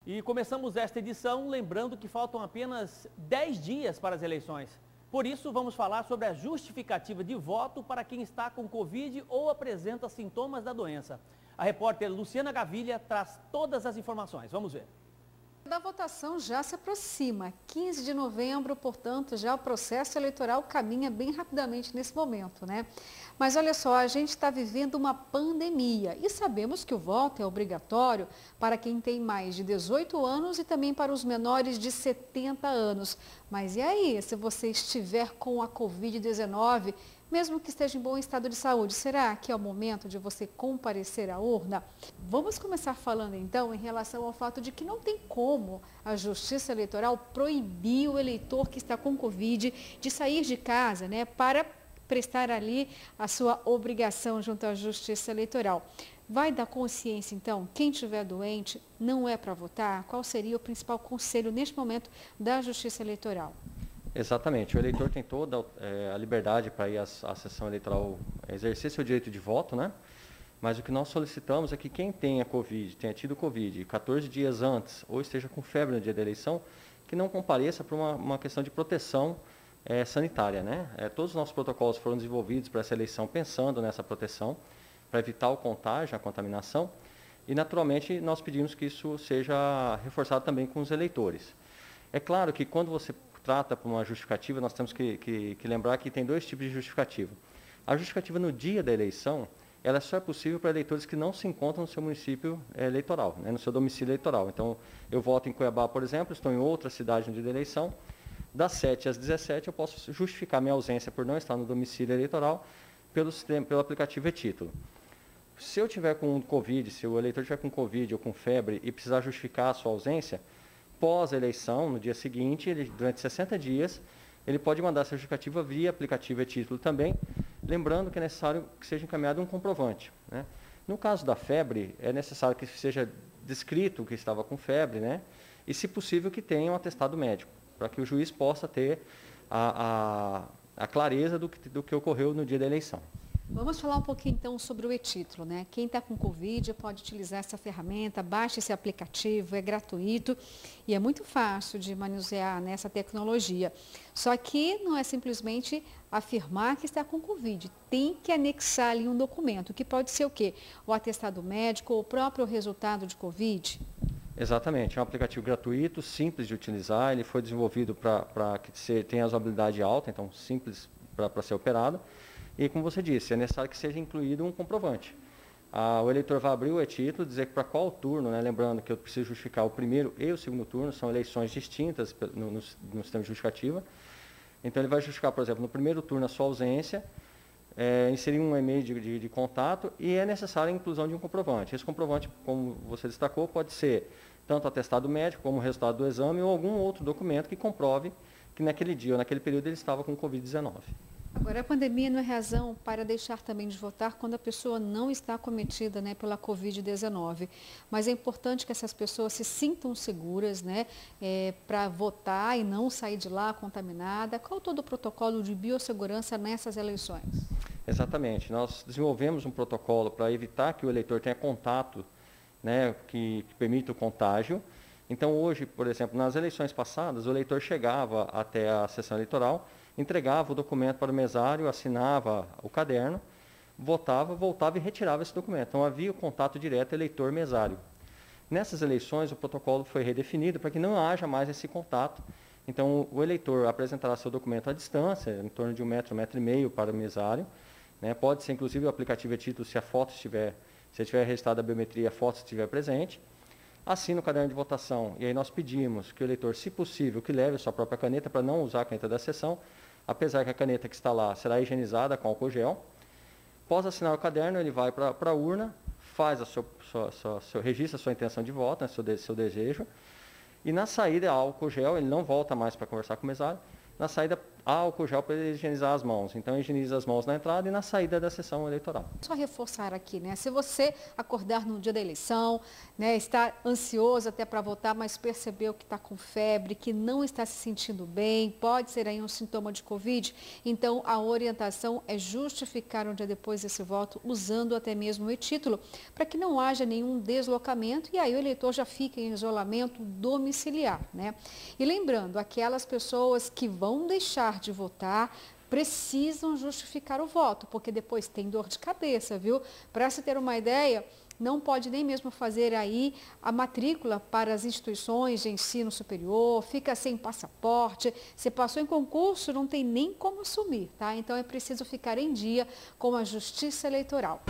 E começamos esta edição lembrando que faltam apenas 10 dias para as eleições. Por isso, vamos falar sobre a justificativa de voto para quem está com Covid ou apresenta sintomas da doença. A repórter Luciana Gavilha traz todas as informações. Vamos ver. A votação já se aproxima, 15 de novembro, portanto, já o processo eleitoral caminha bem rapidamente nesse momento, né? Mas olha só, a gente está vivendo uma pandemia e sabemos que o voto é obrigatório para quem tem mais de 18 anos e também para os menores de 70 anos. Mas e aí, se você estiver com a Covid-19, mesmo que esteja em bom estado de saúde, será que é o momento de você comparecer à urna? Vamos começar falando então em relação ao fato de que não tem como a Justiça Eleitoral proibir o eleitor que está com Covid de sair de casa, né, para prestar ali a sua obrigação junto à Justiça Eleitoral. Vai dar consciência, então, quem estiver doente não é para votar? Qual seria o principal conselho neste momento da Justiça Eleitoral? Exatamente, o eleitor tem toda a liberdade para ir à sessão eleitoral exercer seu direito de voto, né? Mas o que nós solicitamos é que quem tenha tido Covid 14 dias antes ou esteja com febre no dia da eleição, que não compareça por uma questão de proteção sanitária, né? Todos os nossos protocolos foram desenvolvidos para essa eleição pensando nessa proteção, para evitar o contágio, a contaminação, e naturalmente nós pedimos que isso seja reforçado também com os eleitores. É claro que quando você trata por uma justificativa, nós temos que lembrar que tem dois tipos de justificativa. A justificativa no dia da eleição, ela só é possível para eleitores que não se encontram no seu município eleitoral, né, no seu domicílio eleitoral. Então, eu voto em Cuiabá, por exemplo, estou em outra cidade no dia da eleição, das 7 às 17 eu posso justificar minha ausência por não estar no domicílio eleitoral pelo aplicativo e-Título. Se eu tiver com Covid, se o eleitor tiver com Covid ou com febre e precisar justificar a sua ausência, pós-eleição, no dia seguinte, durante 60 dias, ele pode mandar essa justificativa via aplicativo e-Título também, lembrando que é necessário que seja encaminhado um comprovante, né? No caso da febre, é necessário que seja descrito que estava com febre, né? E, se possível, que tenha um atestado médico, para que o juiz possa ter a clareza do que ocorreu no dia da eleição. Vamos falar um pouquinho então sobre o e-Título, né? Quem está com Covid pode utilizar essa ferramenta, baixe esse aplicativo, é gratuito e é muito fácil de manusear nessa tecnologia. Só que não é simplesmente afirmar que está com Covid, tem que anexar ali um documento, que pode ser o quê? O atestado médico ou o próprio resultado de Covid? Exatamente, é um aplicativo gratuito, simples de utilizar, ele foi desenvolvido para que tenha usabilidade alta, então simples para ser operado. E, como você disse, é necessário que seja incluído um comprovante. O eleitor vai abrir o e-Título, dizer para qual turno, né? Lembrando que eu preciso justificar o primeiro e o segundo turno, são eleições distintas no sistema de justificativa. Então, ele vai justificar, por exemplo, no primeiro turno a sua ausência, inserir um e-mail de contato e é necessária a inclusão de um comprovante. Esse comprovante, como você destacou, pode ser tanto atestado médico como o resultado do exame ou algum outro documento que comprove que naquele dia ou naquele período ele estava com Covid-19. Agora, a pandemia não é razão para deixar também de votar quando a pessoa não está acometida, né, pela Covid-19. Mas é importante que essas pessoas se sintam seguras, né, para votar e não sair de lá contaminada. Qual todo o protocolo de biossegurança nessas eleições? Exatamente. Nós desenvolvemos um protocolo para evitar que o eleitor tenha contato, né, que permita o contágio. Então, hoje, por exemplo, nas eleições passadas, o eleitor chegava até a sessão eleitoral, entregava o documento para o mesário, assinava o caderno, votava, voltava e retirava esse documento. Então, havia o contato direto eleitor-mesário. Nessas eleições, o protocolo foi redefinido para que não haja mais esse contato. Então, o eleitor apresentará seu documento à distância, em torno de 1 metro, 1,5 metro para o mesário, né? Pode ser, inclusive, o aplicativo e-Título se a foto estiver, se tiver registrado a biometria, a foto estiver presente. Assina o caderno de votação e aí nós pedimos que o eleitor, se possível, que leve a sua própria caneta para não usar a caneta da sessão, apesar que a caneta que está lá será higienizada com álcool gel. Após assinar o caderno, ele vai para a urna, faz registra a sua intenção de voto, né, seu desejo, e na saída, álcool gel, ele não volta mais para conversar com o mesário, na saída álcool gel para higienizar as mãos. Então, higieniza as mãos na entrada e na saída da sessão eleitoral. Só reforçar aqui, né? Se você acordar no dia da eleição, né, está ansioso até para votar, mas percebeu que está com febre, que não está se sentindo bem, pode ser aí um sintoma de Covid, então a orientação é justificar um dia depois esse voto usando até mesmo o e-título, para que não haja nenhum deslocamento e aí o eleitor já fica em isolamento domiciliar, né? E lembrando, aquelas pessoas que vão deixar de votar precisam justificar o voto, porque depois tem dor de cabeça, viu? Para se ter uma ideia, não pode nem mesmo fazer aí a matrícula para as instituições de ensino superior, fica sem passaporte, se passou em concurso, não tem nem como assumir, tá? Então é preciso ficar em dia com a Justiça Eleitoral.